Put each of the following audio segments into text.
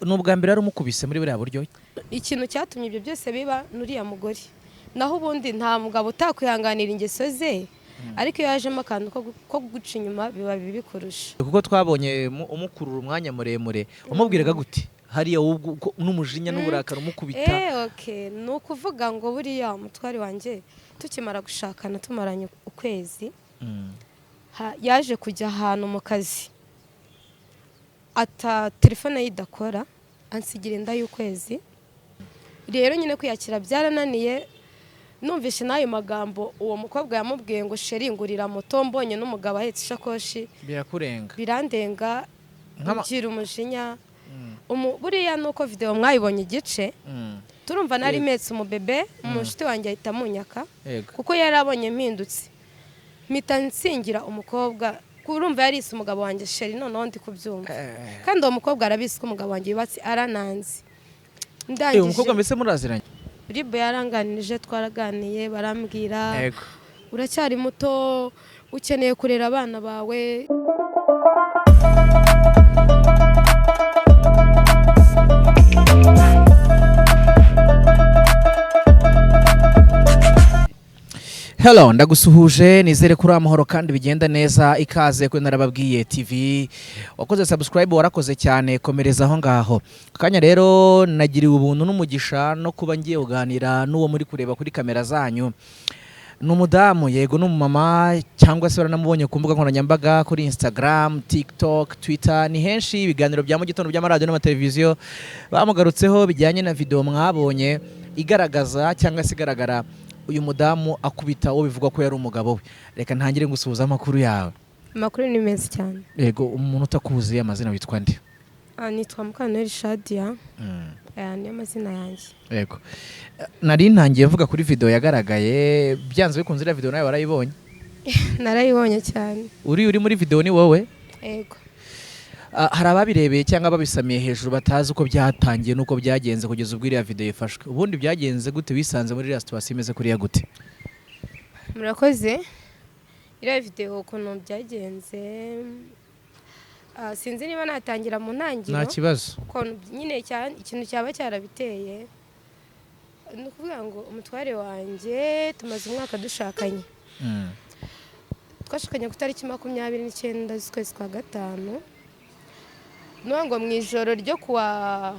n'ubwa mbere ari umukubise muri buriya buryo. ikintu cyatumye ibyo byose biba nuriya mugore, naho ubundi nta mugabo utakwihanganira ingeso ze, ariko iyo yajemo akantu ko guca inyuma biba bibi kurusha. Kuko twabonye umukurura umwanya muremure, umubwiraga gute hariya n'umujinya n'uburakari umukubita? Okay, ni ukuvuga ngo buriya umutware wanjye tukimara gushakana tumaranye ukwezi, yaje kujya ahantu mu kazi telefone ye idakora, ansigira inda y'ukwezi. Rero nyine kwiyakira byarananiye, numvishe n'ayo magambo uwo mukobwa yamubwiye ngo sheri ngurira moto, mbonye n'umugabo ahetse ishakoshi birakurenga, birandenga, ngira umujinya. Buriya nuko video mwayibonye igice, turumva nari metse umubebe, umushuti wanjye ahita amunyaka kuko yari abonye mpindutse, mpita nsingira umukobwa, kurumva yarise umugabo wanjye sheri, noneho ndi kubyumva, kandi uwo mukobwa arabise ko umugabo wanjye yubatse arananze. Ndangije umukobwa mbese muraziranye? Ribo yaranganirije, twaraganiye, barambwira uracyari muto, ukeneye kurera abana bawe. Hello, ndagusuhuje, nizere kuri amahoro kandi bigenda neza. Ikaze kuri Narababwiye TV. Wakoze subscribe, warakoze cyane, komereza aho ngaho. Kanya rero nagiriwe ubuntu n'umugisha no kuba ngiye kuganira n'uwo muri kureba kuri kamera zanyu. N'umudamu, yego n'umumama, cyangwa se baranamubonye ku mbuga nkoranyambaga kuri Instagram, TikTok, Twitter, ni henshi ibiganiro bya mu gitondo by'amaradiyo n'amateleviziyo bamugarutseho bijyanye na video mwabonye igaragaza cyangwa se igaragara uyu mudamu akubita uwo bivugwa ko yari umugabo we. Reka ntangire ngusuhuza amakuru yawe. Amakuru ni meza cyane. Yego, umuntu utakuzi amazina witwa nde? Nitwa Mukanori Shadia. Niyo mazina yanjye. Yego. Nari ntangiye mvuga kuri video yagaragaye, byanze bikunze iriya video nawe warayibonye? Narayibonye cyane. Uri muri video ni wowe? Yego. Hari ababirebeye cyangwa babisamiye hejuru batazi uko byatangiye nuko byagenze kugeza ubwo iriya video yifashwe. Ubundi byagenze gute, wisanze muri iriya situation imeze kuriya gute? Murakoze. Iriya video ukuntu byagenze, sinzi niba natangira mu ntangiro. Nta kibazo. Nyine ikintu cyaba cyarabiteye, ni ukuvuga ngo umutware wanjye tumaze umwaka dushakanye. Twashakanye ku tariki 29 z'ukwezi kwa gatanu. Ngo mu ijoro ryo kuwa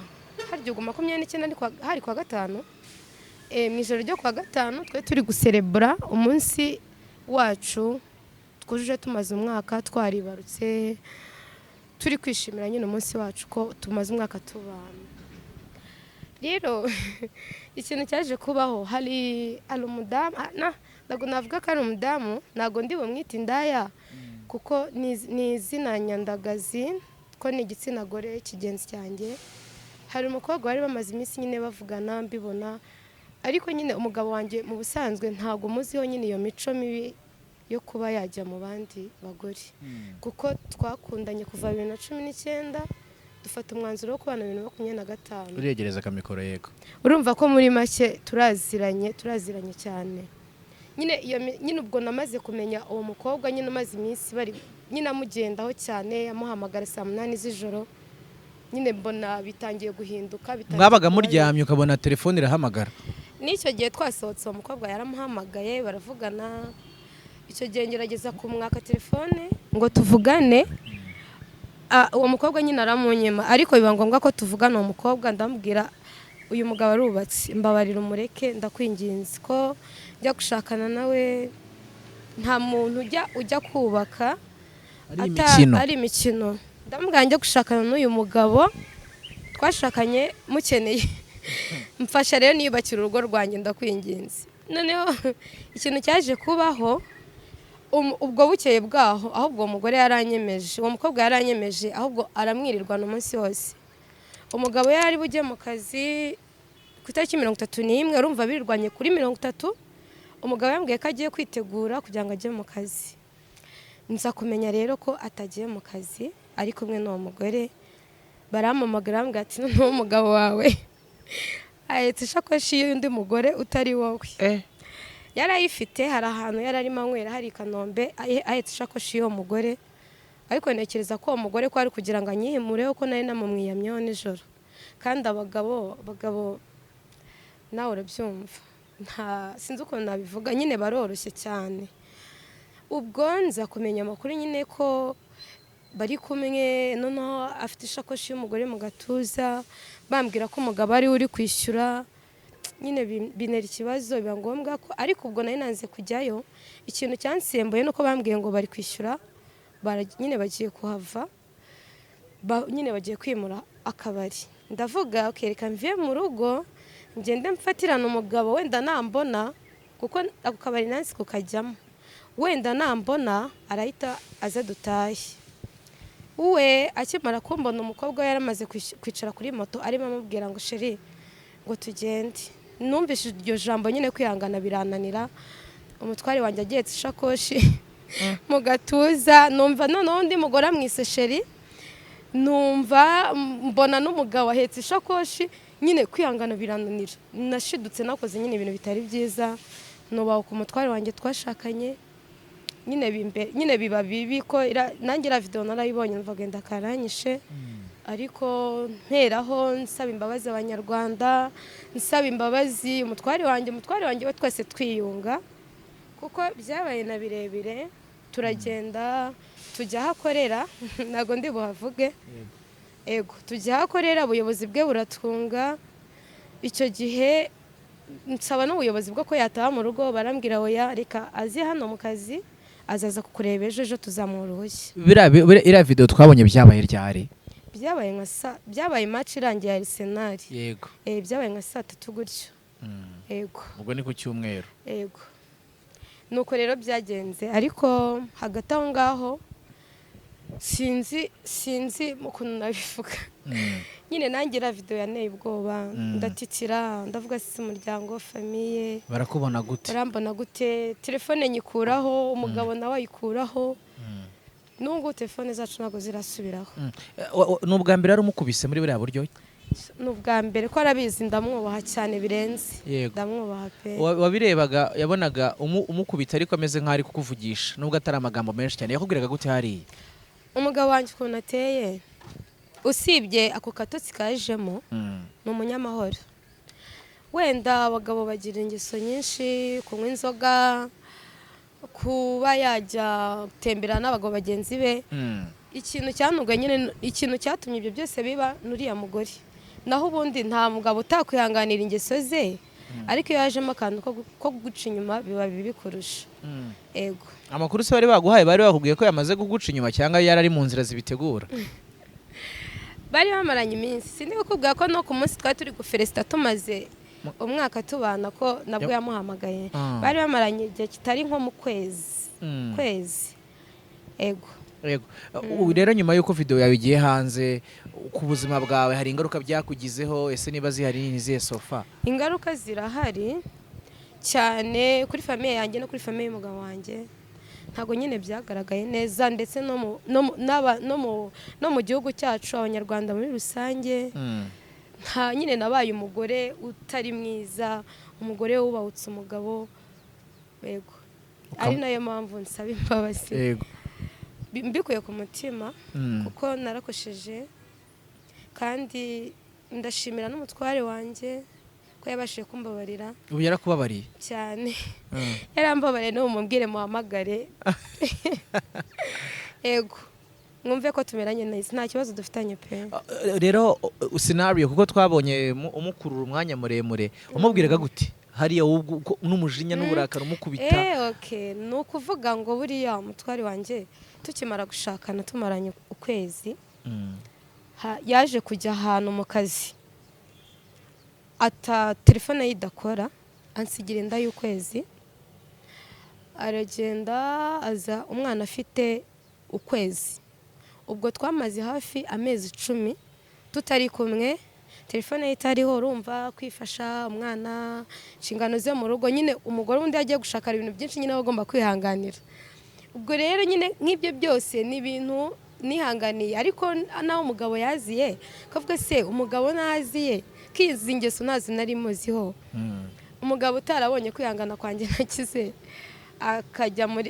haryo 29 hari kwa gatanu, mu ijoro ryo kwa gatanu twe turi guserebura umunsi wacu twujuje tumaze umwaka, twaribarutse turi kwishimira nyine umunsi wacu ko tumaze umwaka tubana. Rero ikintu cyaje kubaho, hari umudamu, ntabwo navuga ko ari umudamu, ntabwo ndi bumwite indaya kuko ni izina nyandagazi, ko ni igitsina gore kigenzi cyanjye. Hari umukobwa wari bamaze iminsi nyine bavugana mbibona, ariko nyine umugabo wanjye mu busanzwe ntabwo muziho nyine iyo mico mibi yo kuba yajya mu bandi bagore, kuko twakundanye kuva 2019 dufata umwanzuro wo kubana 2025. Uregereza akamikoro? Yego. Urumva ko muri make turaziranye cyane. Nyine ubwo namaze kumenya uwo mukobwa, nyine umaze iminsi bari nyine amugendaho cyane, amuhamagara saa 8 z'ijoro, nyine mbona bitangiye guhinduka. Mwabaga muryamye ukabona telefone irahamagara? N'icyo gihe twasohotse uwo mukobwa yaramuhamagaye, baravugana. Icyo gihe ngerageza kumwaka telefone ngo tuvugane, uwo mukobwa nyine aramunyema, ariko biba ngombwa ko tuvugana. uwo mukobwa ndamubwira uyu mugabo arubatse, mbabarira umureke ndakwinginze, ko njya gushakana nawe nta muntu ujya kubaka ari imikino. Ndamubwira njya gushakana n'uyu mugabo twashakanye mukeneye, mfasha rero niyubakira urugo rwanjye ndakwinginze. Noneho ikintu cyaje kubaho, ubwo bukeye bwaho, ahubwo uwo mugore yaranyemeje, uwo mukobwa yaranyemeje, ahubwo aramwirirwana umunsi wose. Umugabo yari bujye mu kazi ku itariki 31, urumva birirwanye kuri 30. Umugabo yambwiye ko agiye kwitegura kugira ngo ajye mu kazi. Nza kumenya rero ko atagiye mu kazi, ari kumwe n'uwo mugore. Barampamagara bambwira ati n'uwo mugabo wawe ahetse ishakoshi y'undi mugore utari wowe. Yari ayifite, hari ahantu yari arimo anywera hari i Kanombe, ahetse ishakoshi y'uwo mugore ariko ntekereza ko uwo mugore ko ari kugira ngo anyihimureho ko nari namumwiyamyeho nijoro. Kandi abagabo nawe urabyumva, sinzi ukuntu nabivuga, nyine baroroshye cyane. Ubwo nza kumenya amakuru nyine ko bari kumwe, noneho afite ishakoshi y'umugore mu gatuza, bambwira ko umugabo ari uri kwishyura. Nyine binera ikibazo, biba ngombwa ko, ariko ubwo nari nanze kujyayo. Ikintu cyansembuye nuko bambwiye ngo bari kwishyura, nyine bagiye kuhava, nyine bagiye kwimura akabari. Ndavuga reka mvuye mu rugo ngende mfatirana umugabo, wenda nambona, kuko ako kabari nansi kukajyamo, wenda nambona arahita aza dutahe. We akimara kumbona umukobwa yaramaze kwicara kuri moto, arimo amubwira ngo sheri ngo tugende. Numvise iryo jambo nyine kwihangana birananira. Umutware wanjye agetse ishakoshi mu gatuza, numva noneho undi mugore amwise sheri, numva mbona n'umugabo ahetse ishakoshi, nyine kwihangana birananira. Nashidutse nakoze nyine ibintu bitari byiza, nubaho ku mutware wanjye twashakanye. Nyine biba bibi ko nanjye ira video narayibonye, numva genda karanyishe. Ariko nteraho nsaba imbabazi abanyarwanda, nsaba imbabazi umutware wanjye we, twese twiyunga, kuko byabaye na birebire. Turagenda tujya ahakorera, ntago ndi buhavuge, ego tujya ahakorera, ubuyobozi bwe buratunga. Icyo gihe nsaba n'ubuyobozi bwo ko yataha mu rugo, barambwira oya, reka azi hano mu kazi, azaza kukureba ejo tuzamuruhushye. Iriya video twabonye byabaye ryari? Byabaye match irangiye Arsenal. Yego. Byabaye nka 3 gutyo. Yego. Ubwo ni ku cyumweru. Yego. Nuko rero byagenze, ariko hagati aho ngaho sinzi ukuntu nabivuga. Nyine nanjye ira video yaneye ubwoba, ndatitira, ndavuga si umuryango, famille. Barakubona gute? Barambona gute? Telefone nyikuraho, umugabo nawe ayikuraho. Nungu telefone zacu nago zirasubiraho. Nubwa mbere ari umukubise muri buriya buryo? Nubwa mbere ko arabizi, ndamwubaha cyane birenze. Ndamwubaha pe. Wabirebaga yabonaga umukubita ariko ameze nk'ari kukuvugisha, nubwo atari amagambo menshi cyane. Yakubwiraga gute hari? Umugabo wanjye ukuntu ateye, usibye ako katotsi kajemo, ni umunyamahoro. Wenda abagabo bagira ingeso nyinshi, kunywa inzoga, kuba yajya gutembera n'abagabo bagenzi be. Ikintu cyanubwa nyine, ikintu cyatumye ibyo byose biba nuriya mugore. Naho ubundi nta mugabo utakwihanganira ingeso ze, ariko iyo yajemo akantu ko guca inyuma biba bibi kurusha. Ego. Amakuru se bari baguhaye, bari bakubwiye ko yamaze kuguca inyuma cyangwa yarari mu nzira zibitegura? Bari bamaranye iminsi, sindi kukubwira ko no ku munsi twari turi guferesita tumaze umwaka tubana ko nabwo yamuhamagaye. Bari bamaranye igihe kitari nko mu kwezi. Ego. Rero nyuma y'uko video yawe igiye hanze, ku buzima bwawe hari ingaruka byakugizeho? Ese niba zihari ni izihe sofa? Ingaruka zirahari cyane kuri famille yanjye no kuri famille y'umugabo wanjye. Ntago nyine byagaragaye neza, ndetse no mu gihugu cyacu, abanyarwanda muri rusange. Nyine nabaye umugore utari mwiza, umugore wubahutse umugabo. Yego. Ari nayo mpamvu nsaba imbabazi. Yego. Mbikuye ku mutima, kuko narakosheje, kandi ndashimira n'umutware wanjye ko yabashije kumbabarira. Ubu yarakubabariye cyane. Yarambabariye, no mumubwire muhamagare. Yego. Mwumve ko tumeranye neza, nta kibazo dufitanye pe. Rero scenario, kuko twabonye umukurura umwanya muremure, umubwiraga gute? Hariya n'umujinya n'uburakari umukubita? Okay, nukuvuga ngo buriya umutware wanjye tukimara gushakana, tumaranye ukwezi, yaje kujya ahantu mu kazi, telefone yidakora, ansigira inda y'ukwezi. Aragenda aza umwana afite ukwezi. Ubwo twamaze hafi amezi 10 tutari kumwe, telefone ye itariho, urumva kwifasha umwana, inshingano ze mu rugo. Nyine umugore undi yagiye gushaka ibintu byinshi, nyine agomba kwihanganira. Ubwo rero nyine nk'ibyo byose ni ibintu nihanganiye, ariko naho umugabo yaziye, kavuga se umugabo naziye kizi ingeso nazi nari muziho. Umugabo utarabonye kwihangana kwanjye nakize,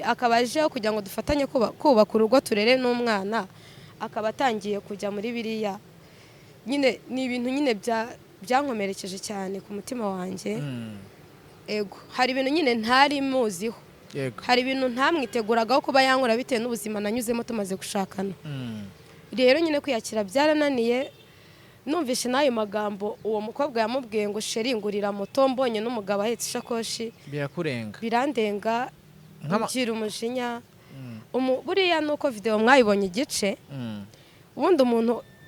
akaba ajeho kugira ngo dufatanye kubaka urugo turere n'umwana, akaba atangiye kujya muri biriya nyine. Ni ibintu nyine byankomerekeje cyane ku mutima wanjye. Ego hari ibintu nyine ntari muziho, hari ibintu ntamwiteguragaho kuba yankora bitewe n'ubuzima nanyuzemo tumaze gushakana. Rero nyine kwiyakira byarananiye. Numvishe n'ayo magambo uwo mukobwa yamubwiye ngo sheri ngurira moto, mbonye n'umugabo ahetse ishakoshi birandenga, ngira umujinya. Buriya nuko video mwayibonye igice, ubundi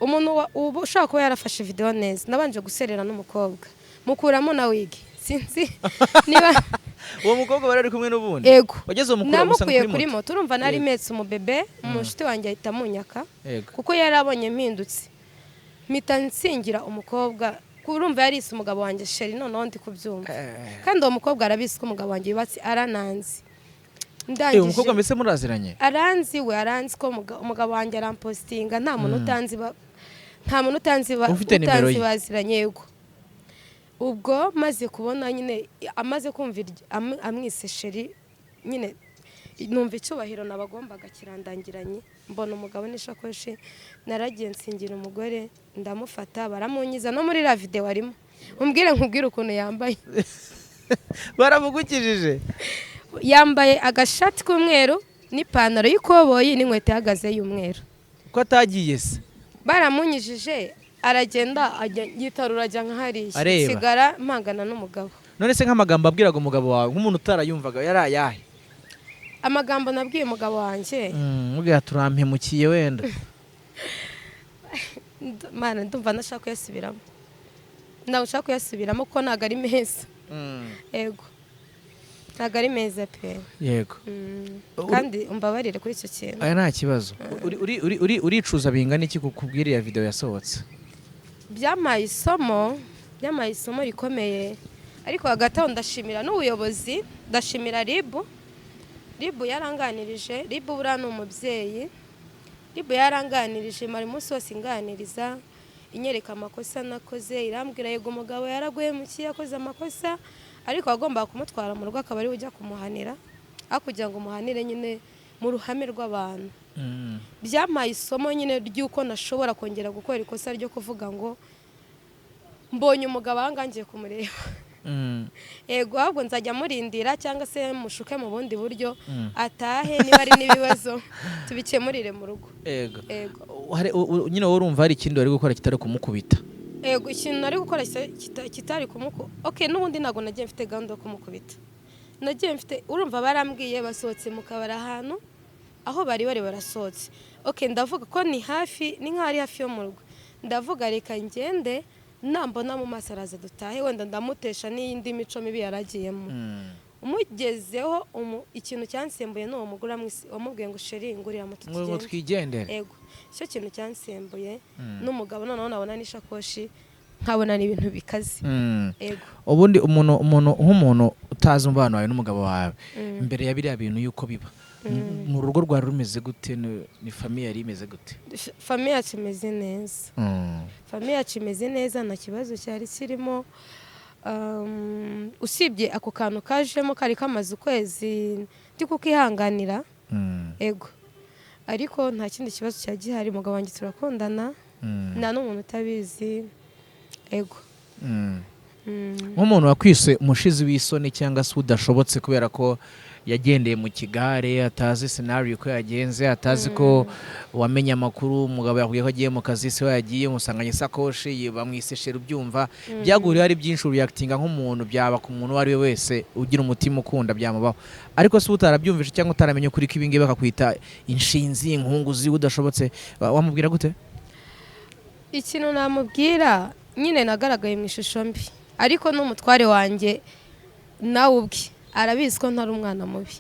umuntu ushaka kuba yarafashe video neza, nabanje guserera n'umukobwa mukuramo na wigi, sinzi niba uwo mukobwa bari kumwe n'ubundi. Ego wageze umukuru namukuye kuri moto, urumva nari metse umubebe, umushuti wanjye ahita munyaka kuko yari abonye mpindutse, mpita nsingira umukobwa. Urumva yarise umugabo wanjye sheri, noneho ndi kubyumva. Kandi uwo mukobwa arabizi ko umugabo wanjye yubatse, arananzi. Ndangije umukobwa mbese muraziranye? Aranzi ko umugabo wanjye arampostinga, nta muntu utanzi baziranye. Yego ubwo maze kubona nyine amaze kumva amwise sheri, nyine numva icyubahiro nabagombaga kirandangiranye. Mbona umugabo n'ishakoshi, naragiye nsingira umugore, ndamufata baramunyiza. No muri la video warimo nkubwire ukuntu yambaye. Baramugukijije. Yambaye agashati k'umweru n'ipantaro y'ikoboyi n'inkweto ihagaze y'umweru. Ko atagiye se? Baramunyijije, aragenda yitarura ajya nka hariya, sigara mpangana n'umugabo. None se nk'amagambo abwiraga umugabo wawe nk'umuntu utarayumvaga yari ayahe? Amagambo nabwiye umugabo wanjye, mubwira turampemukiye wenda. Mana ndumva nashaka kuyasubiramo. Ndaho ushaka kuyasubiramo ko ntago ari meza. Ego ntago ari meza pe. Yego. Kandi umbabarire kuri icyo kintu. Aya nta kibazo. Uricuza bingana iki kukubwira ya video yasohotse? Byamaye isomo rikomeye. Ariko hagati aho ndashimira n'ubuyobozi, ndashimira Ribu yaranganirije. Ribu buriya ni umubyeyi. Ribu yaranganirije, mara umunsi wose inganiriza, inyereka amakosa nakoze, irambwira yego umugabo yaraguhemukiye, yakoze amakosa, ariko agomba kumutwara mu rugo akaba ari ujya kumuhanira, kugira ngo umuhanire nyine mu ruhame rw'abantu. Byamaye isomo nyine ry'uko nashobora kongera gukora ikosa ryo kuvuga ngo mbonye umugabo ahangangiye kumureba. Ego ahubwo nzajya murindira cyangwa se mushuke mu bundi buryo, atahe niba ari n'ibibazo tubikemurire mu rugo. Ego nyine wowe urumva hari ikindi wari gukora kitari kumukubita? Ego ikintu nari gukora kitari okay, n'ubundi ntago nagiye mfite gahunda yo kumukubita. Nagiye mfite, urumva barambwiye basohotse mu kabara ahantu, aho bari barasohotse. Okay, ndavuga ko ni nk'ari hafi yo mu rugo. Ndavuga reka ngende, nambona mu maso araza dutahe, wenda ndamutesha n'iyindi mico mibi yaragiyemo. Umugezeho ikintu cyansembuye n'uwo mugore wamubwiye ngo sheri ngurira moto twigendere. Ego cyo kintu cyansembuye n'umugabo, noneho nabona n'ishakoshi nkabona ni ibintu bikaze. Ego ubundi nk'umuntu utazi umubano wawe n'umugabo wawe imbere ya biriya bintu yuko biba, mu rugo rwari rumeze gute? Ni famiye yari imeze gute? Famiye yacu imeze neza. Famiye yacu imeze neza, nta kibazo cyari kirimo. Usibye ako kantu kajemo kari kamaze ukwezi ndi kukihanganira. Ego ariko nta kindi kibazo cya gihari. Umugabo wanjye turakundana, nta n'umuntu utabizi. Ego nk'umuntu wakwise umushizi w'isoni cyangwa se udashobotse kubera ko yagendeye mu kigare, atazi scenario ko yagenze, atazi ko wamenye amakuru umugabo yakubwiye ko agiye mu kazi, se yagiye musanganye isakoshi, bamwise sheri, ubyumva byaguriye ari byinshi, reactinga nk'umuntu, byaba ku muntu wari we wese ugira umutima ukunda byamubaho. Ariko se utarabyumvishe cyangwa utaramenye kuri ko ibingiye bakakwita inshinzi, inkunguzi, udashobotse, wamubwira gute? Ikintu namubwira, nyine nagaragaye mu ishusho mbi, ariko n'umutware wanjye nawe ubwe arabizi ko ntari umwana mubi.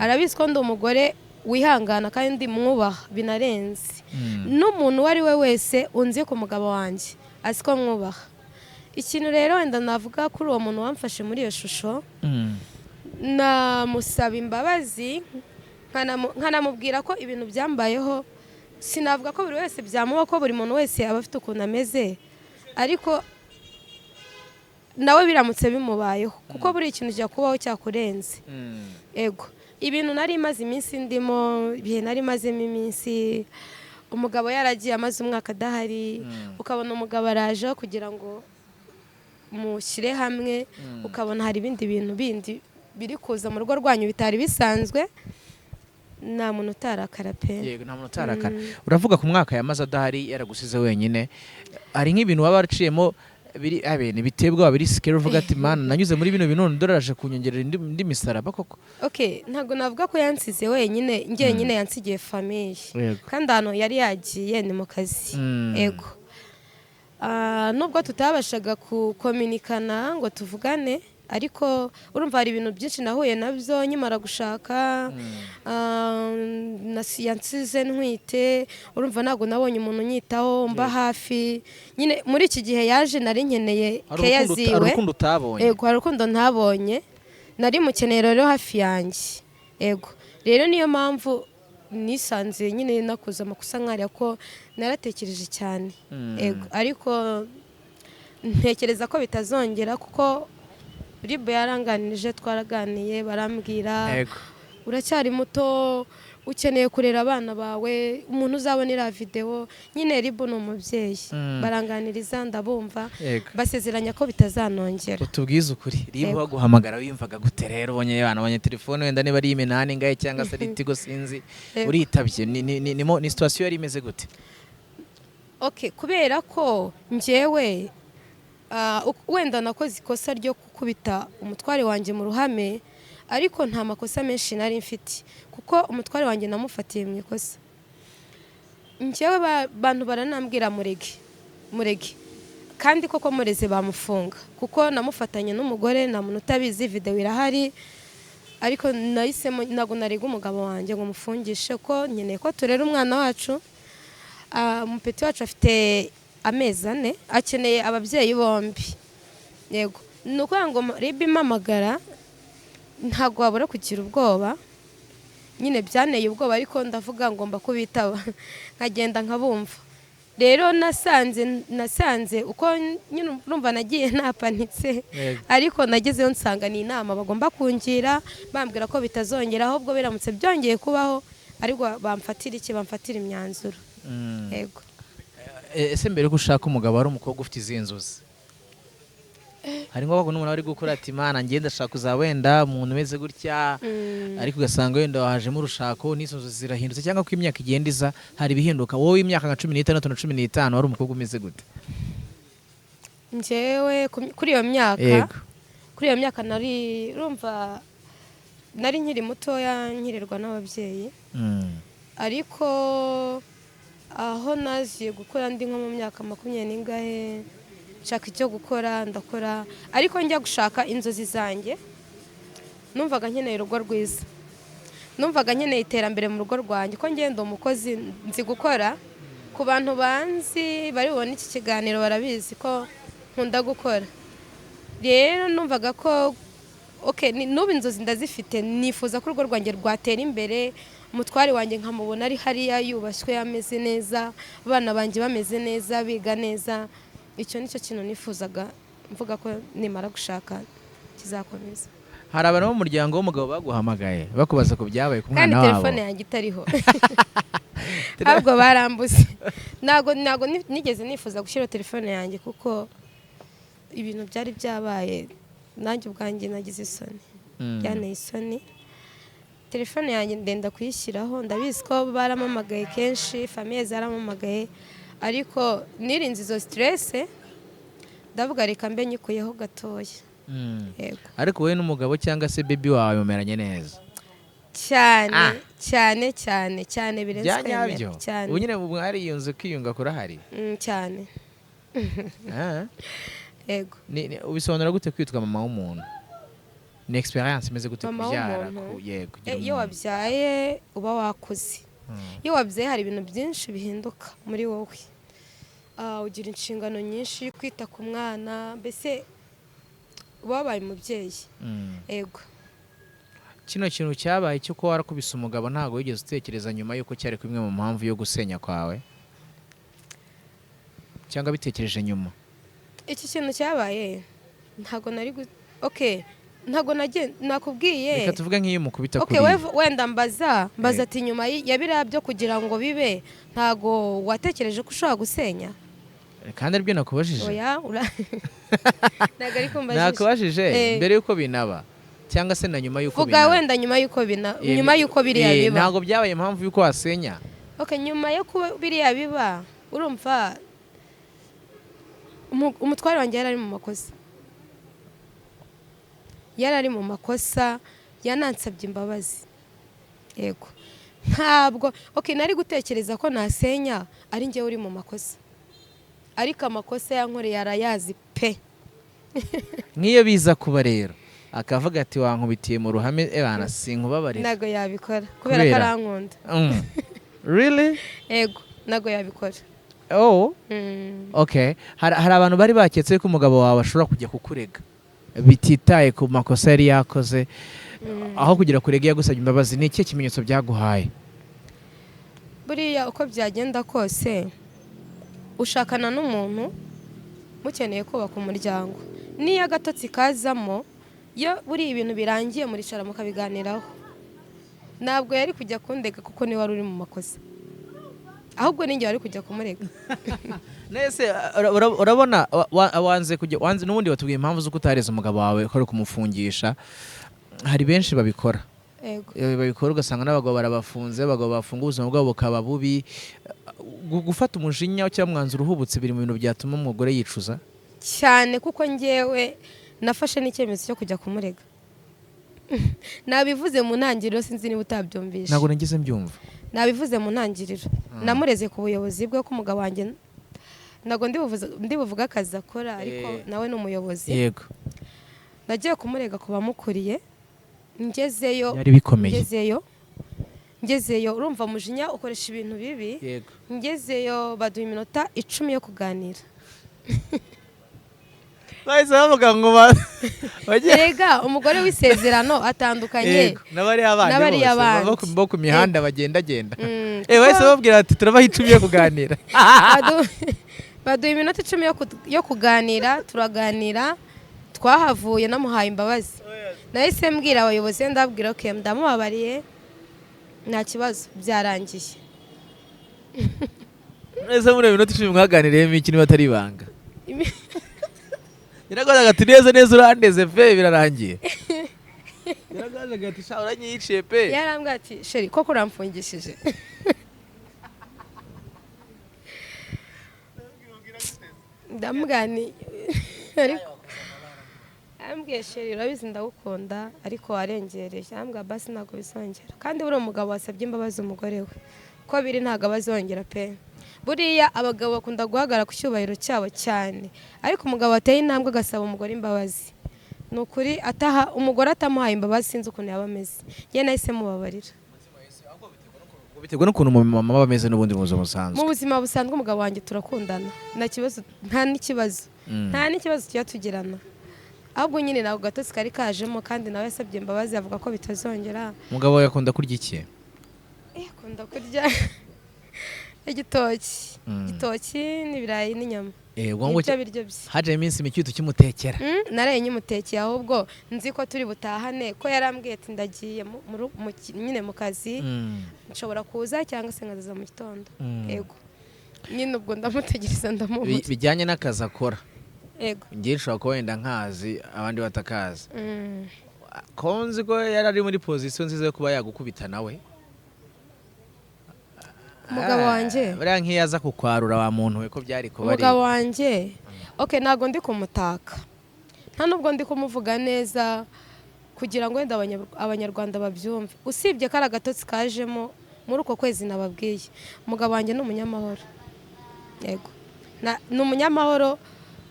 Arabizi ko ndi umugore wihangana kandi mwubaha binarenze. N'umuntu wari we wese unzi ku mugabo wanjye azi ko mwubaha. Ikintu rero wenda navuga kuri uwo muntu wamfashe muri iyo shusho, namusaba imbabazi, nkanamubwira ko ibintu byambayeho sinavuga ko buri wese byamuba, ko buri muntu wese aba afite ukuntu ameze, ariko nawe biramutse bimubayeho kuko buri ikintu kijya kubaho cyakurenze. Ego ibintu nari maze iminsi ndimo, ibihe nari mazemo iminsi, umugabo yaragiye amaze umwaka adahari, ukabona umugabo araje kugira ngo mushyire hamwe, ukabona hari ibindi bintu bindi biri kuza mu rugo rwanyu bitari bisanzwe, nta muntu utarakara pe. Yego nta muntu utarakara. Uravuga ku mwaka yamaze adahari yaragusize wenyine, hari nk'ibintu waba waraciyemo biri abene bitebwa biri scary uvuga ati mana nanyuze muri bino bintu ndoraje kunyongerera indi misaraba koko? Okay, ntago navuga ko yansize wenyine, njyenyine yansigiye famille kandi hano yari yagiye ni mu kazi. Ego nubwo tutabashaga kukominikana ngo tuvugane, ariko urumva hari ibintu byinshi nahuye nabyo nkimara gushaka, yansize ntwite, urumva ntabwo nabonye umuntu unyitaho mba hafi. Nyine muri iki gihe yaje nari nkeneye keya ziwe. Hari urukundo utabonye? Ego hari urukundo ntabonye, nari mukeneye rero hafi yanjye. Ego rero niyo mpamvu nisanze nyine nakoze amakosa nkariya ko naratekereje cyane. Ego ariko ntekereza ko bitazongera kuko Ribu yaranganije, twaraganiye, barambwira uracyari muto, ukeneye kurera abana bawe, umuntu uzabonera video. Nyine Ribu ni umubyeyi, baranganiriza ndabumva, basezeranya ko bitazanongera. Utubwize ukuri, Ribu baguhamagara wiyumvaga gute rero? Ubonye abana, ubonye telefone wenda niba ari iminani ngahe cyangwa se ari Tigo sinzi, uritabye, ni situation yari imeze gute? Okay, kubera ko njyewe wenda nakoze ikosa ryo gukubita umutware wanjye mu ruhame, ariko nta makosa menshi nari mfite kuko umutware wanjye namufatiye mu ikosa. Njyewe abantu baranambwira murege kandi koko mureze bamufunga kuko namufatanye n'umugore, nta muntu utabizi, video irahari. Ariko nahisemo ntago narega umugabo wanjye ngo mufungishe ko nkeneye ko turera umwana wacu. Umupeti wacu afite amezi 4, akeneye ababyeyi bombi. Yego nuko ngo Ribu impamagara ntago wabura kugira ubwoba, nyine byaneye ubwoba, ariko ndavuga ngomba kubitaba nkagenda nkabumva. Rero nasanze uko nyine urumva nagiye napanitse, ariko nagezeyo nsanga ni inama bagomba kungira, bambwira ko bitazongera, ahubwo biramutse byongeye kubaho ariko bamfatira imyanzuro. Yego. Ese mbere ko ushaka umugabo ari umukobwa ufite izinzuzi, hari ngo n'umuntu ari gukora ati mana ngenda ndashaka uzawenda umuntu umeze gutya, ariko ugasanga wenda wajemo urushako n'inzuzi zirahindutse, cyangwa ko imyaka igenda iza hari bihinduka? Wowe imyaka nka 16 na 15 wari umukobwa umeze gute? Njyewe kuri iyo myaka nari urumva nari nkiri mutoya, nkirerwa n'ababyeyi. Ariko aho naziye gukora ndi nko mu myaka 20 n'ingahe, nshaka icyo gukora ndakora, ariko njya gushaka inzozi zanjye numvaga nkeneye urugo rwiza, numvaga nkeneye iterambere mu rugo rwanjye, ko ngenda umukozi nzi gukora. Ku bantu banzi bari bubone iki kiganiro barabizi ko nkunda gukora. Rero numvaga ko n'ubu inzozi ndazifite, nifuza ko urugo rwanjye rwatera imbere, umutware wanjye nkamubona ari hariya yubashywe, ameze neza, abana banjye bameze neza, biga neza. Icyo nicyo kintu nifuzaga, mvuga ko nimara gushaka kizakomeza. Hari abantu bo mu muryango w'umugabo baguhamagaye bakubaza ko byabaye ku mwana wabo? Kandi telefone yanjye itariho, ntabwo barambuze. Ntago nigeze nifuza gushyira telefone yanjye kuko ibintu byari byabaye, nanjye ubwanjye nagize isoni, byanteye isoni. Telefone yanjye ndenda kuyishyiraho, ndabizi ko baramamagaye kenshi, famille zaramamagaye, ariko nirinze izo stress, ndavuga reka mbe nyikuyeho gatoya. Yego. Ariko wowe n'umugabo cyangwa se baby wawe mumeranye neza cyane birenze kwemera cyane. Ubu nyine mwari yunze kwiyunga kurahari cyane. Yego. Ubisobanura gute kwitwa mama w'umuntu? Ni experience imeze gute kubyara? Yego. Iyo wabyaye uba wakuze. Iyo wabyaye hari ibintu byinshi bihinduka muri wowe. Ugira inshingano nyinshi, kwita ku mwana, mbese wabaye umubyeyi. Yego. Kino kintu cyabaye cyo ko warakubise umugabo ntago wigeze utekereza nyuma yuko cyari kumwe mu mpamvu yo gusenya kwawe, cyangwa bitekereje nyuma? Iki kintu cyabaye ntago nari okay ntago nakubwiye reka tuvuge nk'iyo mukubita okay kuri wenda mbaza ati nyuma ya biriya byo kugira ngo bibe ntago watekereje ko ushobora gusenya kandi aribyo nakubajije oya ntago ari kumbajije nakubajije mbere yuko binaba cyangwa se na nyuma yuko vuga wenda nyuma yuko biriya biba ntago byabaye impamvu yuko wasenya okay nyuma yo kuba biriya biba urumva umutware wanjye yari ari mu makosa yanansabye imbabazi yego ntabwo okay nari gutekereza ko nasenya ari njye uri mu makosa ariko amakosa yankoreye arayazi pe nk'iyo biza kuba rero akavuga ati wankubitiye mu ruhame bana sinkubabarira ntago yabikora kubera ko arankunda really yego ntago yabikora okay hari abantu bari baketse ko umugabo wawe ashobora kujya kukurega bititaye ku makosa yari yakoze aho kugira kurega yagusabye imbabazi ni iki kimenyetso byaguhaye buriya uko byagenda kose ushakana n'umuntu mukeneye kubaka umuryango niyo agatotsi kazamo iyo buri ibintu birangiye muricara mukabiganiraho ntabwo yari kujya kundega kuko niwe wari uri mu makosa ahubwo ninjye wari kujya kumurega nese urabona wanze n'ubundi watubwiye impamvu z'uko utareze umugabo wawe ko ari kumufungisha hari benshi babikora ugasanga n'abagabo barabafunze abagabo bafunga ubuzima bwabo bukaba bubi gufata umujinya cyangwa umwanzuro uhubutse biri mu bintu byatuma umugore yicuza cyane kuko njyewe nafashe n'icyemezo cyo kujya kumurega nabivuze mu ntangiriro sinzi niba utabyumvishe ntabwo nagize mbyumva nabivuze mu ntangiriro namureze ku buyobozi bwe ko umugabo wanjye ntabwo ndi buvuga akazi akora ariko nawe ni umuyobozi yego nagiye kumurega ku bamukuriye ngezeyo byari bikomeye ngezeyo urumva mujinya ukoresha ibintu bibi yego ngezeyo baduha iminota 10 yo kuganira bahise bavuga ngo rega umugore w'isezerano atandukanye n'abari abandi bo ku mihanda bagendagenda bahise babwira ati turabaha 10 yo kuganira baduha iminota 10 yo kuganira turaganira twahavuye namuhaye imbabazi nahise mbwira abayobozi ndabwira ko ndamubabariye nta kibazo byarangiye neza muri iminota 10 mwaganiriyemo iki niba atari ibanga Yaragozaga ati neza urandeze pe birarangiye. Yaragozaga ati sha uranyiciye pe. Yarambwira ati sheri koko uramfungishije. Ndamugani ariko ambwiye sheri urabizi ndagukunda ariko warengereye. Ambwiye basi ntago bisongera. Kandi buri umugabo wasabye imbabazi umugore we. Ko biri ntago abazongera pe. Buriya abagabo bakunda guhagara ku cyubahiro cyabo cyane ariko umugabo ateye intambwe agasaba umugore imbabazi nukuri ataha umugore atamuhaye imbabazi sinzi ukuntu yaba ameze ye nahise mubabarira biterwa n'ukuntu mama bameze n'ubundi mu buzima busanzwe umugabo wanjye turakundana nta n'ikibazo tujya tugirana ahubwo nyine nawe gatotsi kari kajemo kandi nawe yasabye imbabazi avuga ko bitazongera. Umugabo yakunda kurya iki? Akunda kurya igitoki n'ibirayi n'inyama. Ibyo biryo bye haje iminsi mike tukimutekera naraye nyimutekeye ahubwo nzi ko turi butahane ko yarambwiye ati ndagiye nyine mu kazi nshobora kuza cyangwa se ngaza mu gitondo yego nyine ubwo ndamutegereza ndamubuza bijyanye n'akazi akora yego ngiye nshobora kuba wenda nkazi abandi batakazi konzi ko yari ari muri position nziza yo kuba yagukubita nawe umugabo wanjye buriya nk'iyaza kukwarura wa muntu we ko byari kuba ari umugabo wanjye ntabwo ndi kumutaka nta nubwo ndi kumuvuga neza kugira ngo wenda abanyarwanda babyumve usibye ko ari agatotsi kajemo muri uko kwezi nababwiye umugabo wanjye ni umunyamahoro yego ni umunyamahoro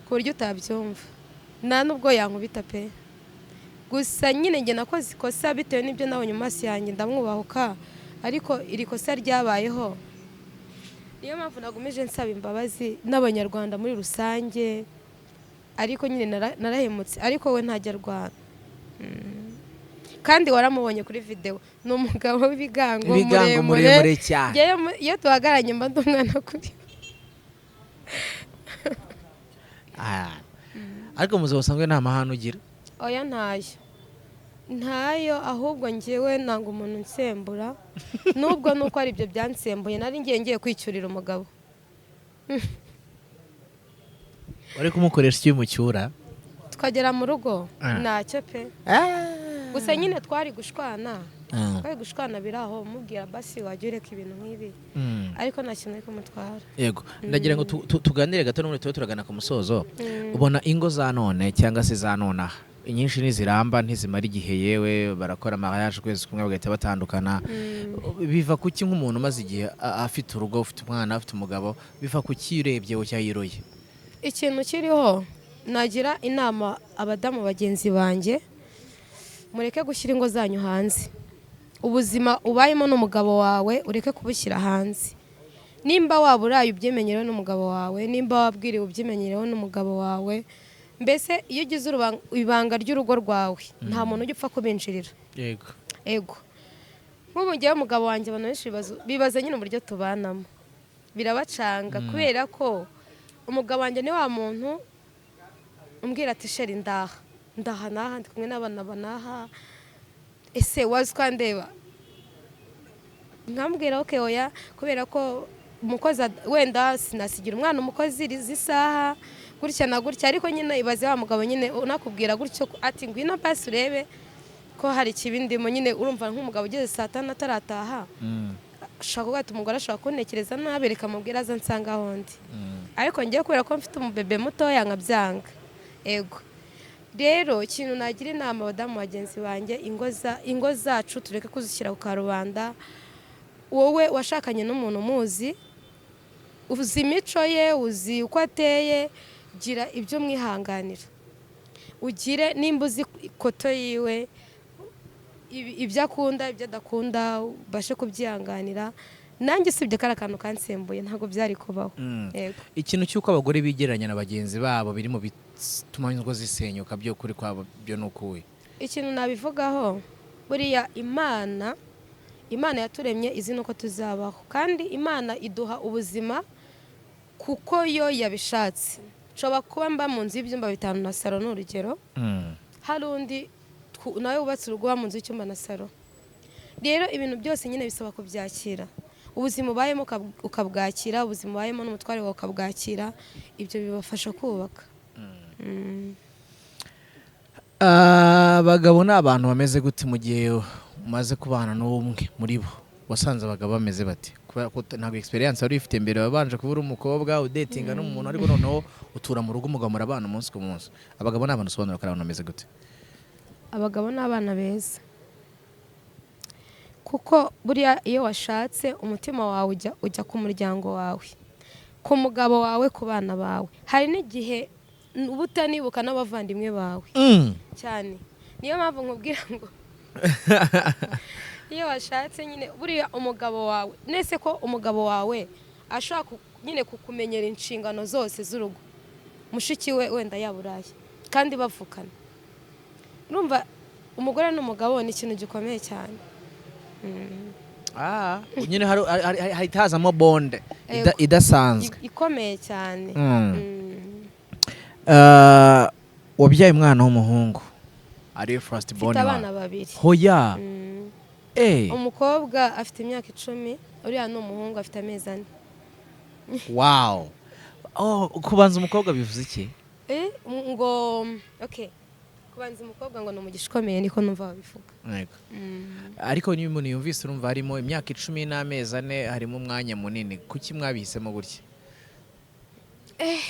ku buryo utabyumva nta nubwo yankubita pe gusa nyine njye nakoze ikosa bitewe n'ibyo nabonye mu maso yanjye ndamwubahuka ariko iri kosa ryabayeho niyo mpamvu nagumije nsaba imbabazi n'abanyarwanda muri rusange ariko nyine narahemutse ariko we ntajya arwana kandi waramubonye kuri video ni umugabo w'ibigango muremure cyane iyo tuhagaranye mba ndi umwana kuri ariko mu buzima busanzwe nta mahane ugira? oya ntayo ahubwo njyewe nanga umuntu nsembura nubwo nuko ari ibyo byansembuye nari ngiye kwicyurira umugabo. wari kumukoresha iki mucyura? Tukagera mu rugo ntacyo pe, gusa nyine twari gushwana biraho mubwira basi wajya ureka ibintu nk'ibi, ariko nta kintu ari kumutwara. Yego, ndagira ngo tuganire gato n'umuntu tuba turagana ku musozo. Ubona ingo za none cyangwa se za nonaha inyinshi niziramba ntizimara igihe, yewe barakora mariage ukwezi kumwe bagahita batandukana. Biva kuki nk'umuntu umaze igihe afite urugo, ufite umwana, afite umugabo, biva kuki urebye cyayiroye? Ikintu kiriho nagira inama abadamu bagenzi banjye, mureke gushyira ingo zanyu hanze. Ubuzima ubayemo n'umugabo wawe ureke kubushyira hanze. Nimba waba uraye ubyimenyerewe n'umugabo wawe, nimba wabwiriwe ubyimenyerewe n'umugabo wawe, mbese iyo ugize ibanga ry'urugo rwawe nta muntu ujya upfa kubinjirira. Yego nk'ubu ngewe umugabo wanjye abantu benshi bibaza nyine uburyo tubanamo, birabacanga kubera ko umugabo wanjye ni wa muntu umbwira ati sheri ndaha naha ndi kumwe n'abana banaha, ese wazi ko ndeba nkambwira oke oya, kubera ko umukozi wenda sinasigira umwana umukozi z'isaha gutya na gutya, ariko nyine ibaze wa mugabo nyine unakubwira gutyo ati ngwino basi urebe ko hari ikibindimo. Nyine urumva nk'umugabo ugeze saa 5 atarataha ashaka kugata umugore, ashaka kuntekereza nabi, reka mubwira aza nsanga ahondi. Ariko ngiye kubera ko mfite umubebe mutoya nkabyanga. Ego rero ikintu nagira inama abadamu bagenzi banjye, ingo zacu tureke kuzishyira ku karubanda. Wowe washakanye n'umuntu muzi, uzi imico ye, uzi uko ateye, gira ibyo mwihanganira. Ugire nimba uzi ikoto yiwe, ibyo akunda ibyo adakunda, ubashe kubyihanganira. Nanjye sibye kari akantu kansembuye ntabwo byari kubaho. Ikintu cy'uko abagore bigereranya na bagenzi babo biri mu bituma ingo zisenyuka, byo kuri kwabo byo nukuye? Ikintu nabivugaho, buriya Imana yaturemye izi nuko tuzabaho, kandi Imana iduha ubuzima kuko yo yabishatse. Nshobora kuba mba mu nzu y'ibyumba 5 na salo n'urugero, hari undi nawe wubatse urugo mu nzu y'icyumba na salo. Rero ibintu byose nyine bisaba kubyakira. Ubuzima ubayemo ukabwakira, ubuzima ubayemo n'umutware wawe ukabwakira, ibyo bibafasha kubaka. Abagabo ni abantu bameze gute mu gihe umaze kubana n'umwe muri bo? Wasanze abagabo bameze bati? Kubera ko ntabwo experience wari ufite mbere, wabanje kubura umukobwa udatinga n'umuntu, ariko noneho utura mu rugo umugabo murabana umunsi ku munsi. Abagabo ni abantu usobanura ko ari abantu bameze gute? Abagabo ni abana beza, kuko buriya iyo washatse umutima wawe ujya ku muryango wawe, ku mugabo wawe, ku bana bawe. Hari n'igihe uba utanibuka n'abavandimwe bawe cyane. Niyo mpamvu nkubwira ngo iyo washatse nyine buriya umugabo wawe, nese ko umugabo wawe ashaka nyine kukumenyera inshingano zose z'urugo, mushiki we wenda yaburaye kandi bavukana. Urumva umugore n'umugabo ni ikintu gikomeye cyane. Nyine hazamo bonde idasanzwe ikomeye cyane. Wabyaye umwana w'umuhungu, ari first born wawe? Abana 2. Hoya. Umukobwa afite imyaka 10, uriya ni umuhungu afite amezi 4. Wow. Kubanza umukobwa bivuze iki? Ngo okay, kubanza umukobwa ngo n'umugisha ukomeye, niko numva babivuga. Ariko niba umuntu yumvise urumva harimo imyaka 10 n'amezi 4, harimo umwanya munini. Kuki mwabihisemo gutya?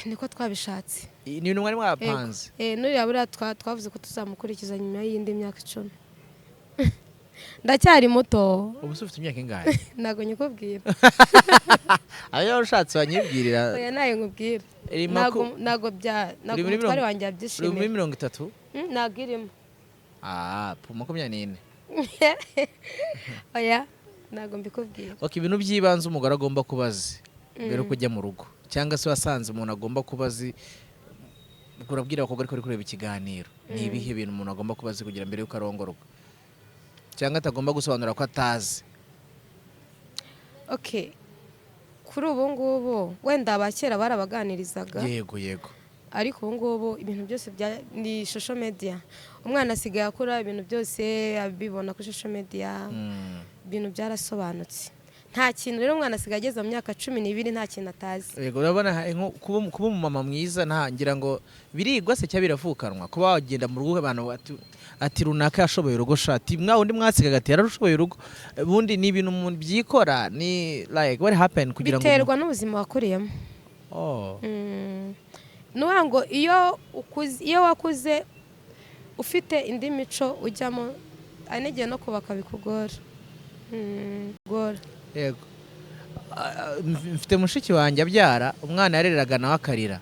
Niko twabishatse. Ni ibintu mwari mwapanze? Nuriya buriya twavuze ko tuzamukurikiza nyuma y'indi myaka 10. Ndacyari muto. Ubu ufite imyaka ingahe? Ntago nyikubwira. Ayo ushatse wanyibwirira. Oya nayo nkubwira. Ntago umutware wanjye yabyishimiye. Uri muri 30? Ntago irimo. 24. Oya ntago mbikubwira. Ibintu by'ibanze umugore agomba kubazi mbere yo kujya mu rugo, cyangwa se wasanze umuntu agomba kubazi, urabwira abakobwa ariko kureba ikiganiro, ni ibihe bintu umuntu agomba kubazi kugira mbere yuko arongorwa, cyangwa atagomba gusobanura ko atazi? Kuri ubu ngubu wenda abakera barabaganirizaga. Yego. ariko ubu ngubu ibintu byose ni social media. Umwana asigaye akora ibintu byose abibona kuri social media, ibintu byarasobanutse. Nta kintu rero umwana asigaye ageze mu myaka 12 nta kintu atazi. Yego urabona kuba umumama mwiza ngira ngo birigwa se cya biravukanwa kuba wagenda mu rugo abantu ati runaka yashoboye urugo shati undi mwasiga gati yararushoboye urugo bundi ni ibintu umuntu byikora ni like what happened kugira ngo biterwa n'ubuzima wakuriyemo. Nuwango iyo wakuze ufite indi mico ujyamo anegeye no kubaka bikugora. Yego mfite mushiki wanjye abyara umwana yareraga nawe akarira.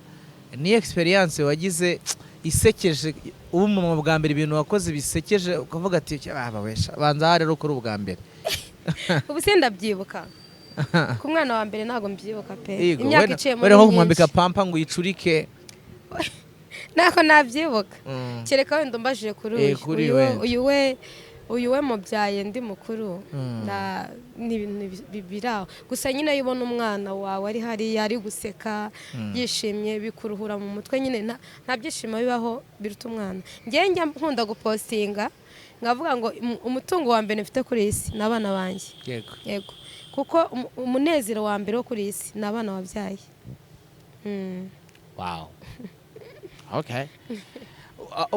Ni experience wagize isekeje ubu mu bwa mbere ibintu wakoze bisekeje ukavuga ati wesha banza rero kuri ubwa mbere. Ubu se ndabyibuka ku mwana wa mbere ntago mbyibuka pe. Imyaka iciye mu nko kumwambika pampa ngo yicurike nako nabyibuka. Kereka wenda umbajije kuri uyu we mubyaye ndi mukuru na bibiraho gusa nyine yibona umwana wawe ari hari yari guseka yishimye bikuruhura mu mutwe nyine nta byishimo bibaho biruta umwana. Ngiye njya nkunda gupostinga ngavuga ngo umutungo wa mbere mfite kuri isi nabana banjye. Yego kuko umunezero wa mbere wo kuri isi nabana wabyaye. Wow. Okay.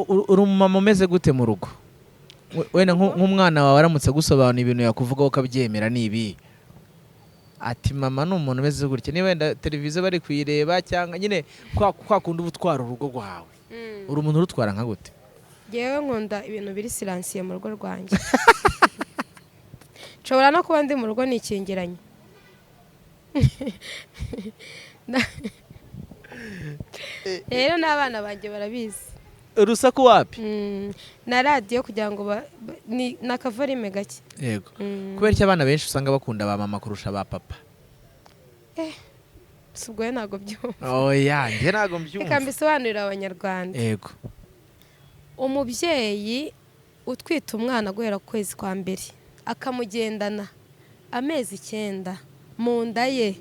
Uri umumama umeze gute mu rugo? Wenda nk'umwana wawe aramutse gusobanura ibintu yakuvugaho ukabyemera nibi ati mama ni umuntu umeze gutya niba wenda televiziyo bari kuyireba cyangwa nyine kwa kundi ubutwara urugo rwawe uri umuntu urutwara nka gute? Yewe nkunda ibintu biri silansiye mu rugo rwanjye. Nshobora no kuba ndi mu rugo nikingiranye. Rero n'abana banjye barabizi. Urusaku wapi? Na radio kugira ngo ni nakavorime gake. Yego. Kubera iki abana benshi usanga bakunda ba mama kurusha ba papa? Subwo ntago byumva. Oya, nge ntago mbyumva. Reka mbisobanurira abanyarwanda. Yego. Umubyeyi utwita umwana guhera ku kwezi kwa mbere akamugendana amezi 9 mu nda ye.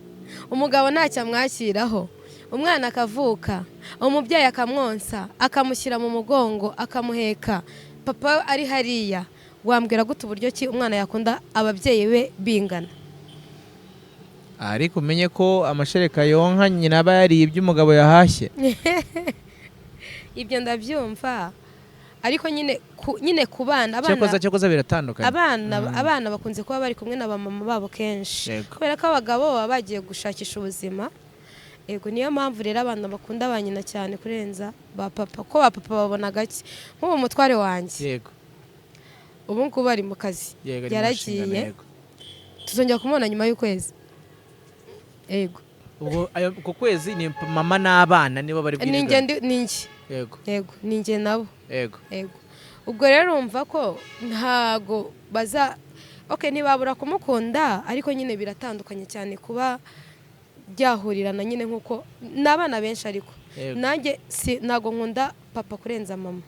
Umugabo ntacyo amwakiraho. Umwana akavuka, umubyeyi akamwonsa, akamushyira mu mugongo, akamuheka. Papa ari hariya, wambwira gute uburyo ki umwana yakunda ababyeyi be bingana? Ariko umenye ko amashereka yonka nyina aba yari iby'umugabo yahashye. Ibyo ndabyumva. Ariko nyine ku bana cyakoze biratandukanye. Abana bakunze kuba bari kumwe na bamama babo kenshi. Kubera ko abagabo baba bagiye gushakisha ubuzima. Yego niyo mpamvu rero abana bakunda abanyina cyane kurenza ba papa ko ba papa babona gake nk'uwo mutware wanjye. Yego. Ubu ngubu ari mu kazi. Yaragiye. Tuzongera kumubona nyuma y'ukwezi. Yego. Ubwo ku kwezi ni mama n'abana nibo bari bwirigana. Ninjye. Yego. Yego, ninjye nabo. Yego. Yego. Ubwo rero umva ko ntago ntibabura kumukunda ariko nyine biratandukanye cyane kuba byahurirana nyine nkuko n'abana benshi ariko nanjye ntago nkunda papa kurenza mama.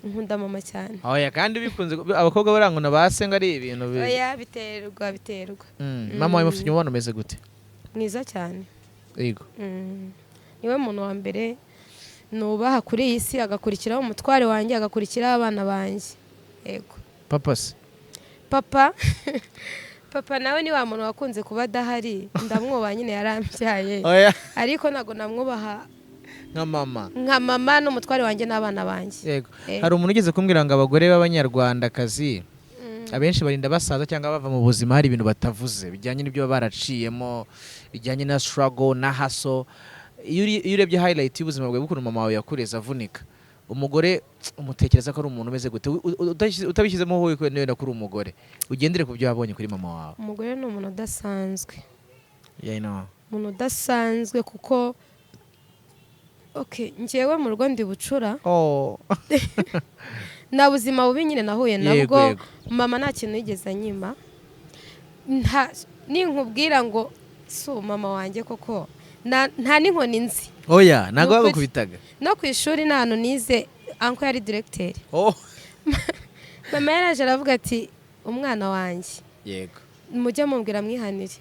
Nkunda mama cyane. Oya kandi bikunze abakobwa barangona basenga ari ibintu biri. Oya biterwa. Mama wawe mufite umubano umeze gute? Mwiza cyane. Yego. Niwe muntu wa mbere nubaha kuri iyi si agakurikiraho umutware wanjye agakurikiraho abana banjye. Yego. Papa se? Papa nawe ni wa muntu wakunze kuba adahari ndamwubaha nyine yarambyaye. Ariko ntago namwubaha nka mama n'umutware wanjye n'abana banjye. Yego. Hari umuntu ugeze kumbwira ngo abagore b'abanyarwandakazi abenshi barinda basaza cyangwa bava mu buzima hari ibintu batavuze bijyanye n'ibyo baraciyemo bijyanye na struggle na hustle. Iyo urebye highlight y'ubuzima bwawe bw'ukuntu mama wawe yakureze avunika umugore umutekereza ko ari umuntu umeze gute utabishyizemo wowe kwenda kuri umugore ugendere ku byo wabonye kuri mama wawe? Umugore ni umuntu udasanzwe. Umuntu udasanzwe kuko njyewe mu rugo ndi bucura. Na buzima bubi nyine nahuye nabwo. Mama nta kintu yigeze anyima. Ninkubwira ngo mama wanjye koko nta n'inkoni nzi. Oya ntago bagukubitaga no ku ishuri nta hantu nize anko yari directeur. Mama yaraje aravuga ati umwana wanjye. Yego. Mujye mumbwira mwihanire.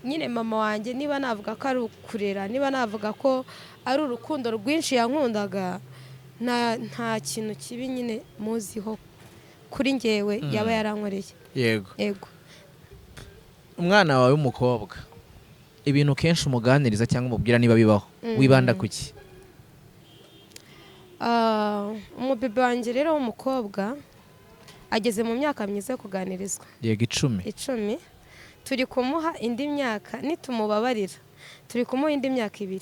nyine mama wanjye niba navuga ko ari ukurera, niba navuga ko ari urukundo rwinshi yankundaga, nta kintu kibi nyine muziho kuri njyewe yaba yarankoreye. Yego. Umwana wawe w'umukobwa, ibintu kenshi umuganiriza cyangwa umubwira niba bibaho, wibanda kuki? Umubebe wanjye rero w'umukobwa ageze mu myaka myiza yo kuganirizwa. Yego, 10. Turi kumuha indi myaka, nitumubabarira turi kumuha indi myaka 2.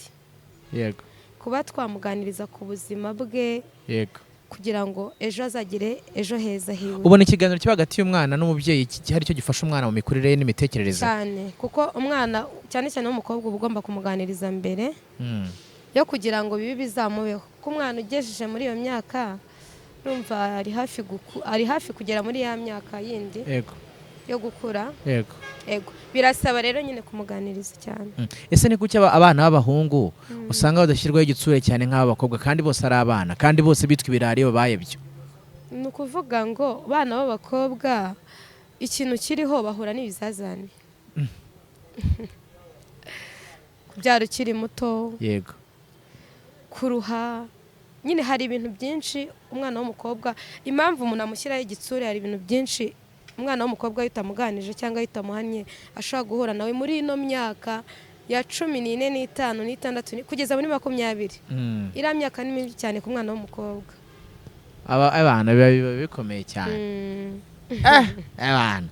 Yego. Kuba twamuganiriza ku buzima bwe. Yego. Kugira ngo ejo azagire ejo heza hiwe. Ubona ikiganiro kiba hagati y'umwana n'umubyeyi hari cyo gifasha umwana mu mikurire ye n'imitekerereze? Cyane, kuko umwana cyane cyane w'umukobwa uba ugomba kumuganiriza mbere yo kugira ngo bibi bizamubeho. Kuko umwana ugejeje muri iyo myaka urumva ari hafi kugera muri ya myaka yindi. Yego. Yo gukura. Yego. Birasaba rero nyine kumuganiriza cyane. Ese ni kuki abana b'abahungu usanga badashyirwaho igitsure cyane nk'abakobwa kandi bose ari abana kandi bose bitwa ibirari babaye byo? Ni ukuvuga ngo abana b'abakobwa ikintu kiriho bahura n'ibizazane. Kubyara ukiri muto. Yego. Kuruha, nyine hari ibintu byinshi umwana w'umukobwa, impamvu umuntu amushyiraho igitsure, hari ibintu byinshi umwana w'umukobwa yitamuganije cyangwa yitamuhanye ashobora guhura nawe muri ino myaka ya 14, 15, 16 kugeza muri 20. Iriya myaka ni mibi cyane ku mwana w'umukobwa. Abana biba bikomeye cyane. Abana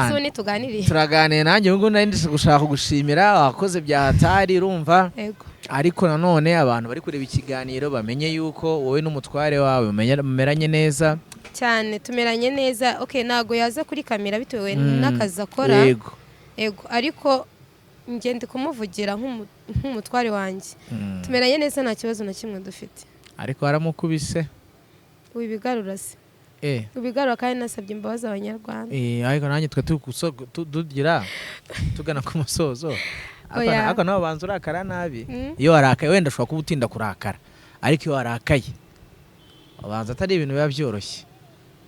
Soni tuganiriye. Turaganira nanjye ngo nari ndise gushaka gushimira abakoze bya hatari urumva. Yego. Ariko nanone abantu bari kureba ikiganiro bamenye yuko wowe n'umutware wawe mumeranye neza cyane. Tumeranye neza. Okay, nago yaza kuri kamera bitewe n'akazi akora. Yego. Ariko nge ndi kumuvugira nk'umutware wanjye. Tumeranye neza, nta kibazo na kimwe dufite. Ariko waramukubise? Wibigarura se? Ubigarura kandi nasabye imbabazi abanyarwanda. Ariko nanjye twe tugira tugana ku musozo. Ariko nawe banza urakara nabi. Iyo warakaye wenda ushobora kuba utinda kurakara, ariko iyo warakaye abanza atari ibintu biba byoroshye.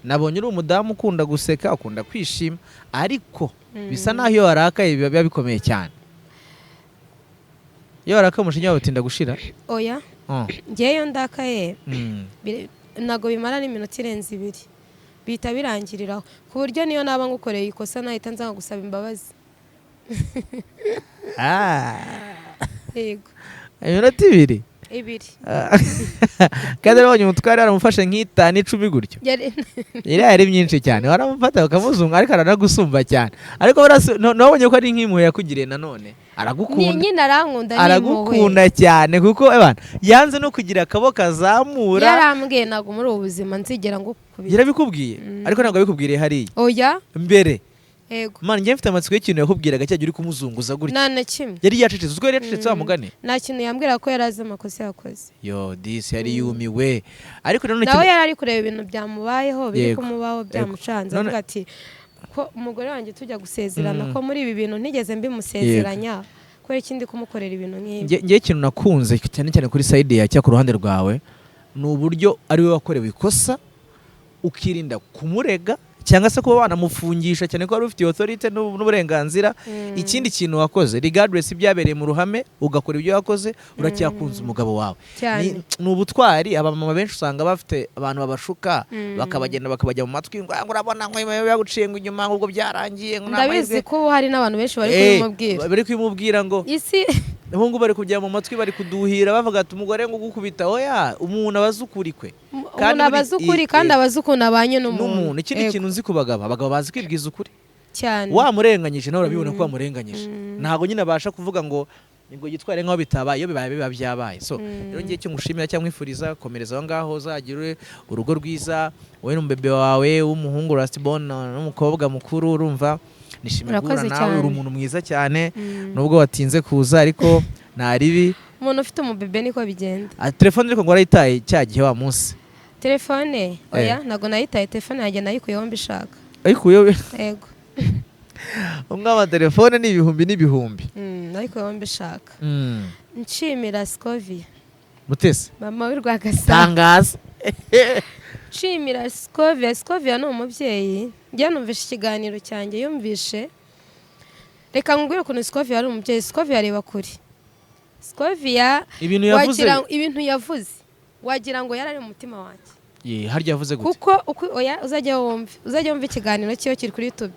Nabonye uri umudamu ukunda guseka, ukunda kwishima, ariko bisa naho iyo warakaye biba bikomeye cyane. Iyo warakaye umushinya wawe utinda gushira? Oya. Ngeyo ndakaye nago bimara n'iminota irenze 2 bihita birangiriraho, ku buryo niyo naba ngukoreye ikosa nahita nzanga gusaba imbabazi. Yego. Iminota 2? 2. Kandi abonye umutware aramufashe nk'itanu 10 gutyo. Yari ari myinshi cyane, waramufata ukamuzunga ariko aranagusumba cyane. Ariko nabonye ko ari nk'impuhwe yakugiriye nanone. Aragukunda. Nyine arankunda n'impuhwe. Aragukunda cyane kuko yanze no kugira akaboko azamura. Yarambwiye nago muri ubu buzima nzigera ngo kubira. Yarabikubwiye? Ariko ntabwo abikubwiriye hariya. Oya. Mbere. Yego. Man, njye mfite amatsiko y'ikintu yakubwiraga cyajya uri kumuzunguza gutya. Nta kimwe. Yari yacecetse, uzwo yari yacecetse wa mugani? Nta kintu yambwira ko yarazi amakosa yakoze. Yo, this yari yumiwe. Ariko none nawe yari ari kureba ibintu byamubayeho, biri kumubaho byamucanze, avuga ati ko umugore wanjye tujya gusezerana ko muri ibi bintu ntigeze mbimusezeranya, ko ikindi kumukorera ibintu nk'ibi. Ngiye ikintu nakunze cyane cyane kuri side ya cya ku ruhande rwawe ni uburyo ari we wakorewe ikosa ukirinda kumurega cyangwa se kuba wanamufungisha cyane ko wari ufite authority n'uburenganzira. Ikindi kintu wakoze regardless ibyabereye mu ruhame ugakora ibyo wakoze, uracyakunza umugabo wawe. Ni ubutwari. Abamama benshi usanga bafite abantu babashuka bakabagenda bakabajya mu matwi ngo urabona ngo yaguciye ngo inyuma ngo byarangiye ngo ndabizi ko hari n'abantu benshi bari kwimubwira ngo isi Abahungu bari kujya mu matwi bari kuduhira bavuga ati umugore ngo gukubita oya umuntu abazukuri kwe kandi abazukuri kandi abazukuna abanye n'umuntu. Ikindi kintu nzi ku bagabo bazi kwibwiza ukuri cyane. Wamurenganyije nawe urabibona ko wamurenganyije, ntago nyine abasha kuvuga ngo ngo yitware nkaho bitabaye, iyo bibaye biba byabaye. So rero ngiye cyo ngushimira cyangwa mwifuriza komereza aho ngaho, uzagire urugo rwiza wowe n'umubebe wawe w'umuhungu Rastborn n'umukobwa mukuru. Urumva nishimira guhura nawe, uri umuntu mwiza cyane nubwo watinze kuza, ariko nta ribi. Umuntu ufite umubebe niko bigenda. Telefone ariko ngo warayitaye cya gihe wa munsi? Telefone oya ntago nayitaye, telefone yanjye nayikuyeho mbishaka. Ayikuyeho? Yego. Umwama telefone ni ibihumbi n'ibihumbi. Nayikuyeho mbishaka. Nshimira Scovia Mutesi mama w'i Rwagasabo. Tangaza. Nshimira Scovia ni umubyeyi. Njye numvishe ikiganiro cyanjye, yumvishe reka ngubwire ukuntu Scovia ari umubyeyi. Scovia areba kure. Scovia ibintu yavuze ibintu yavuze wagira ngo yarari mu mutima wanjye. harya yavuze gute? Kuko oya uzajya wumva ikiganiro cyo kiri kuri YouTube.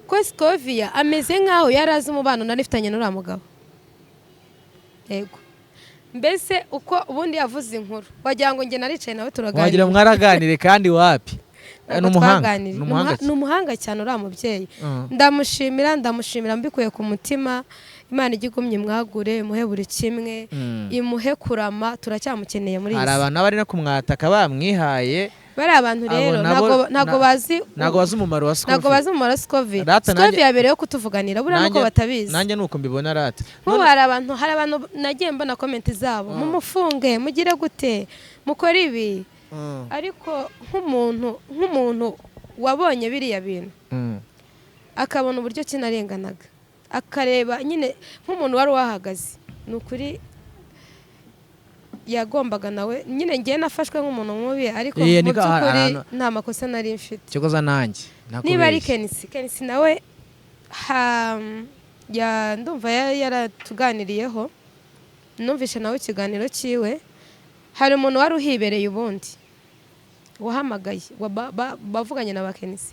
Ko Scovia ameze nkaho yarazi umubano narifitanye n'uriya mugabo. Yego. Mbese uko ubundi yavuze inkuru wagira ngo nge naricaye nawe turaganira. Wagira mwaraganire kandi wapi? N'umuhanga cyane uriya mubyeyi. Ndamushimira mbikuye ku mutima. Imana igigumye mwagure imuhe buri kimwe, imuhe kurama, turacyamukeneye muri hari abantu bari no kumwataka bamwihaye. Bari abantu rero ntago bazi umumaro wa Scovia. Ntago bazi umumaro wa Scovia. Scovia yabereyeho kutuvuganira buriya nuko batabizi. Nanjye nuko mbibona rata. Hari abantu nagiye mbona comment zabo mumufunge mugire gute mukora ibi. Ariko nk'umuntu wabonye biriya bintu akabona uburyo kinarenganaga akareba nyine nk'umuntu wari wahagaze nukuri yagombaga nawe nyine ngiye nafashwe nk'umuntu mubi ariko mu by'ukuri nta makosa nari mfite. Cyokoza nanjye niba ari Kenisi nawe ndumva yaratuganiriyeho numvishe nawe ikiganiro cyiwe. Hari umuntu wari uhibereye ubundi wahamagaye bavuganye na Kenisi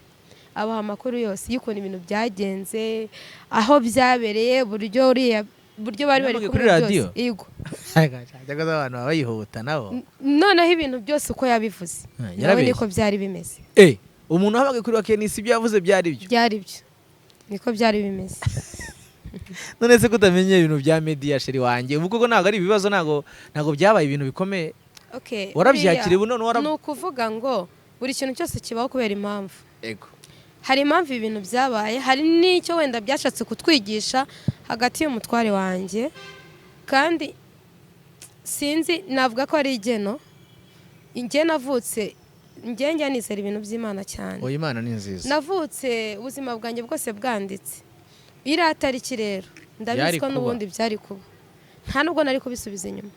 abaha amakuru yose y'ukuntu ibintu byagenze aho byabereye buryo bari bari kuri radio. Yego. Cyagaza abantu bayihuta nabo. Noneho ibintu byose uko yabivuze. Nawe niko byari bimeze. Umuntu wahamagaye kuri Kenisi ibyo yavuze byari byo. Byari byo. Niko byari bimeze. None se kutamenye ibintu bya media sheri wanjye. Ubu koko ntago ari ibibazo ntago byabaye ibintu bikomeye. Okay. Warabyakiriye none nukuvuga ngo buri kintu cyose kibaho kubera impamvu. Yego. Hari impamvu ibintu byabaye, hari n'icyo wenda byashatse kutwigisha hagati y'umutware wanjye kandi sinzi navuga ko ari igeno. Inge navutse njya nizera ibintu by'Imana cyane. Imana ni nziza. Navutse ubuzima bwanjye bwose bwanditse. Iratariki rero ndabiziko n'ubundi byari kuba. Nta nubwo nari kubisubiza inyuma.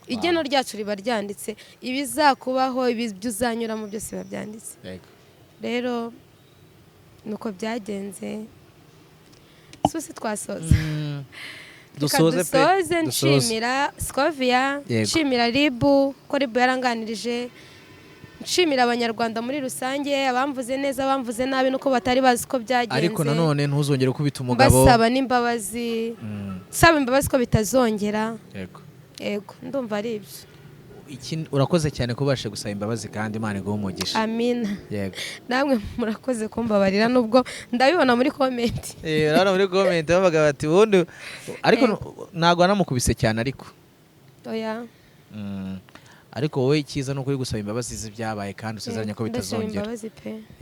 Igeno ryacu riba ryanditse, ibizakubaho ibyo uzanyuramo byose biba byanditse. Rero nuko byagenze. Susi twasoza. Dusoze nshimira Scovia, nshimira Ribu, ko Ribu yaranganirije. Nshimira abanyarwanda muri rusange, abamvuze neza abamvuze nabi nuko batari bazi ko byagenze. Ariko nanone ntuzongere kubita umugabo. Basaba n'imbabazi. Saba imbabazi ko bitazongera. Yego, ndumva ari ibyo. Urakoze cyane kubasha gusaba imbabazi kandi Imana iguhe umugisha. Amina. Yego. Namwe murakoze kumbabarira nubwo ndabibona muri comment. Urabona muri comment bavuga bati wundi ariko ntago anamukubise cyane ariko. Oya. Ariko wowe icyiza nuko uri gusaba imbabazi z'ibyabaye kandi usezeranya ko bitazongera.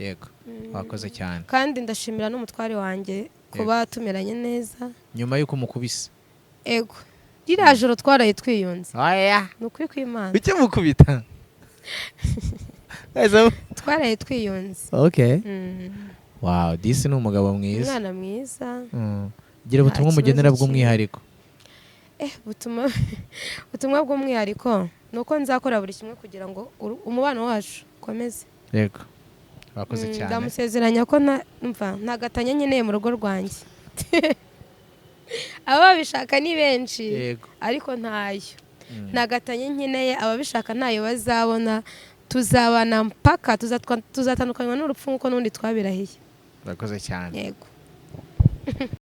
Yego. Wakoze cyane. Kandi ndashimira n'umutware wanjye kuba tumeranye neza. Nyuma yuko mukubise. Yego. Iriya joro twaraye twiyunze. Oya. Nukuri kw'Imana. Bike mukubita. Twaraye twiyunze. Okay. Wow, disi ni umugabo mwiza. Umwana mwiza. Gira ubutumwa mugenera bw'umwihariko. Ubutumwa bw'umwihariko nuko nzakora buri kimwe kugira ngo umubano wacu ukomeze. Yego. Wakoze cyane. Ndamusezeranya ko ntagatanya nkeneye mu rugo rwanjye. Ababishaka ni benshi ariko ntayo. Nagatanye nkeneye ababishaka ntayo bazabona. Tuzabana mpaka tuzatandukanywa n'urupfu nkuko n'undi twabirahiye. Urakoze cyane. Yego.